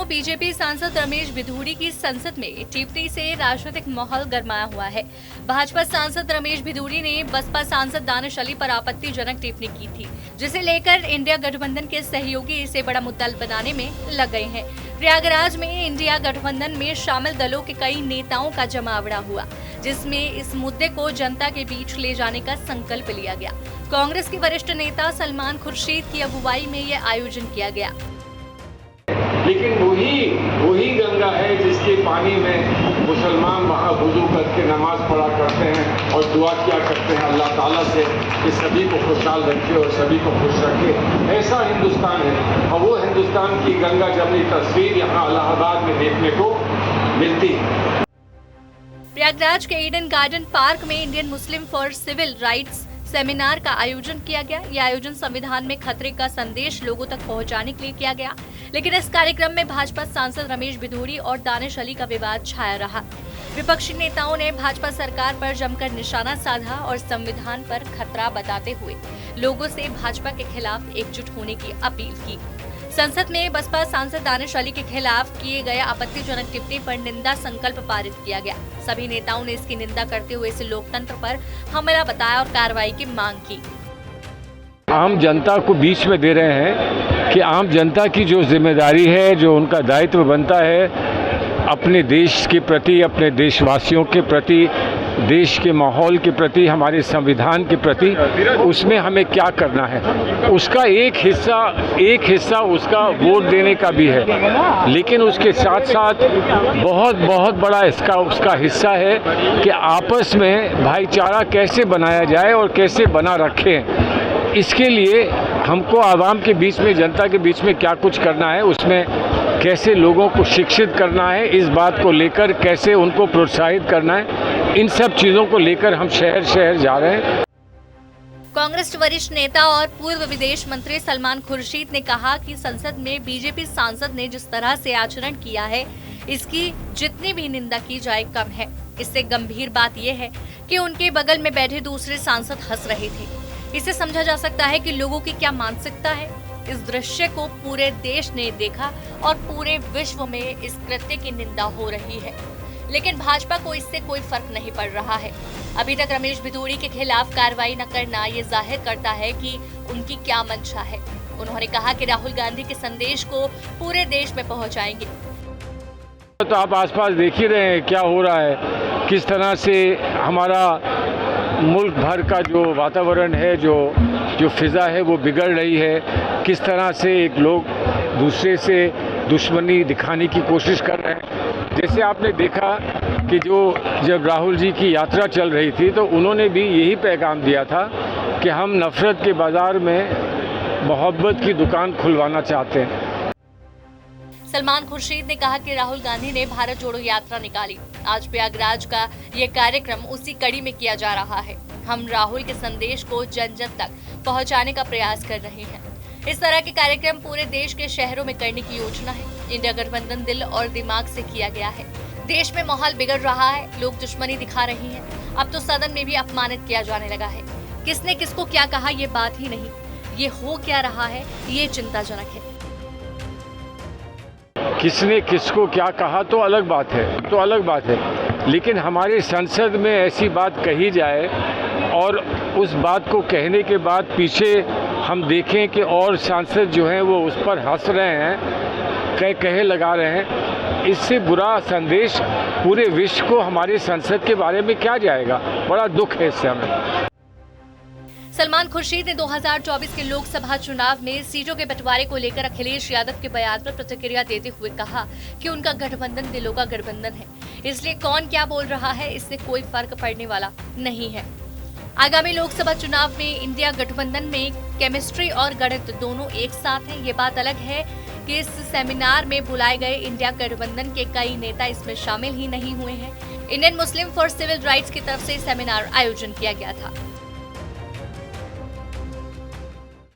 BJP सांसद रमेश भिधूड़ी की संसद में टिप्पणी से राजनीतिक माहौल गरमाया हुआ है। भाजपा सांसद रमेश भिधूड़ी ने बसपा सांसद दानिश अली पर आपत्तिजनक टिप्पणी की थी, जिसे लेकर इंडिया गठबंधन के सहयोगी इसे बड़ा मुद्दा बनाने में लग गए हैं। प्रयागराज में इंडिया गठबंधन में शामिल दलों के कई नेताओं का जमावड़ा हुआ, जिसमें इस मुद्दे को जनता के बीच ले जाने का संकल्प लिया गया। कांग्रेस के वरिष्ठ नेता सलमान खुर्शीद की अगुवाई में यह आयोजन किया गया। लेकिन वही गंगा है जिसके पानी में मुसलमान वहाँ वुजू करके नमाज पढ़ा करते हैं और दुआ किया करते हैं अल्लाह ताला से कि सभी को खुशहाल रखे और सभी को खुश रखे। ऐसा हिंदुस्तान है और वो हिंदुस्तान की गंगा जमनी तस्वीर यहाँ इलाहाबाद में देखने को मिलती है। प्रयागराज के ईडन गार्डन पार्क में Indian Muslim for civil rights seminar का आयोजन किया गया। यह आयोजन संविधान में खतरे का संदेश लोगों तक पहुंचाने के लिए किया गया, लेकिन इस कार्यक्रम में भाजपा सांसद रमेश भिधूड़ी और दानिश अली का विवाद छाया रहा। विपक्षी नेताओं ने भाजपा सरकार पर जमकर निशाना साधा और संविधान पर खतरा बताते हुए लोगों से भाजपा के खिलाफ एकजुट होने की अपील की। संसद में बसपा सांसद दानिश अली के खिलाफ किए गए आपत्तिजनक टिप्पणी पर निंदा संकल्प पारित किया गया। सभी नेताओं ने इसकी निंदा करते हुए इसे लोकतंत्र पर हमला बताया और कार्रवाई की मांग की। आम जनता को बीच में दे रहे हैं कि आम जनता की जो जिम्मेदारी है, जो उनका दायित्व बनता है अपने देश के प्रति, अपने देशवासियों के प्रति, देश के माहौल के प्रति, हमारे संविधान के प्रति, उसमें हमें क्या करना है, उसका एक हिस्सा उसका वोट देने का भी है। लेकिन उसके साथ साथ बहुत बड़ा उसका हिस्सा है कि आपस में भाईचारा कैसे बनाया जाए और कैसे बना रखें। इसके लिए हमको आवाम के बीच में, जनता के बीच में क्या कुछ करना है, उसमें कैसे लोगों को शिक्षित करना है, इस बात को लेकर कैसे उनको प्रोत्साहित करना है, इन सब चीज़ों को लेकर हम शहर शहर जा रहे हैं। कांग्रेस वरिष्ठ नेता और पूर्व विदेश मंत्री सलमान खुर्शीद ने कहा कि संसद में बीजेपी सांसद ने जिस तरह से आचरण किया है, इसकी जितनी भी निंदा की जाए कम है। इससे गंभीर बात यह है कि उनके बगल में बैठे दूसरे सांसद हंस रहे थे। इसे समझा जा सकता है कि लोगों की क्या मानसिकता है। इस दृश्य को पूरे देश ने देखा और पूरे विश्व में इस कृत्य की निंदा हो रही है, लेकिन भाजपा को इससे कोई फर्क नहीं पड़ रहा है। अभी तक रमेश भिधूड़ी के खिलाफ कार्रवाई न करना ये जाहिर करता है कि उनकी क्या मंशा है। उन्होंने कहा कि राहुल गांधी के संदेश को पूरे देश में पहुंचाएंगे। तो आप आसपास देख ही रहे हैं क्या हो रहा है, किस तरह से हमारा मुल्क भर का जो वातावरण है, जो फिज़ा है वो बिगड़ रही है, किस तरह से एक लोग दूसरे से दुश्मनी दिखाने की कोशिश कर रहे हैं। जैसे आपने देखा कि जब राहुल जी की यात्रा चल रही थी तो उन्होंने भी यही पैगाम दिया था कि हम नफरत के बाज़ार में मोहब्बत की दुकान खुलवाना चाहते हैं। सलमान खुर्शीद ने कहा कि राहुल गांधी ने भारत जोड़ो यात्रा निकाली। आज प्रयागराज का ये कार्यक्रम उसी कड़ी में किया जा रहा है। हम राहुल के संदेश को जन जन तक पहुंचाने का प्रयास कर रहे हैं। इस तरह के कार्यक्रम पूरे देश के शहरों में करने की योजना है। इंडिया गठबंधन दिल और दिमाग से किया गया है। देश में माहौल बिगड़ रहा है, लोग दुश्मनी दिखा रहे हैं। अब तो सदन में भी अपमानित किया जाने लगा है। किसने किसको क्या कहा ये बात ही नहीं, ये हो क्या रहा है ये चिंताजनक है। किसने किसको क्या कहा तो अलग बात है, लेकिन हमारे संसद में ऐसी बात कही जाए और उस बात को कहने के बाद पीछे हम देखें कि और सांसद जो हैं वो उस पर हंस रहे हैं, कहे लगा रहे हैं, इससे बुरा संदेश पूरे विश्व को हमारे संसद के बारे में क्या जाएगा। बड़ा दुख है इससे हमें। सलमान खुर्शीद ने 2024 के लोकसभा चुनाव में सीटों के बंटवारे को लेकर अखिलेश यादव के बयान पर प्रतिक्रिया देते हुए कहा कि उनका गठबंधन दिलों का गठबंधन है, इसलिए कौन क्या बोल रहा है इससे कोई फर्क पड़ने वाला नहीं है। आगामी लोकसभा चुनाव में इंडिया गठबंधन में केमिस्ट्री और गणित दोनों एक साथ हैं। ये बात अलग है कि इस सेमिनार में बुलाए गए इंडिया गठबंधन के कई नेता इसमें शामिल ही नहीं हुए हैं। Indian Muslim for civil rights की तरफ से सेमिनार आयोजन किया गया था।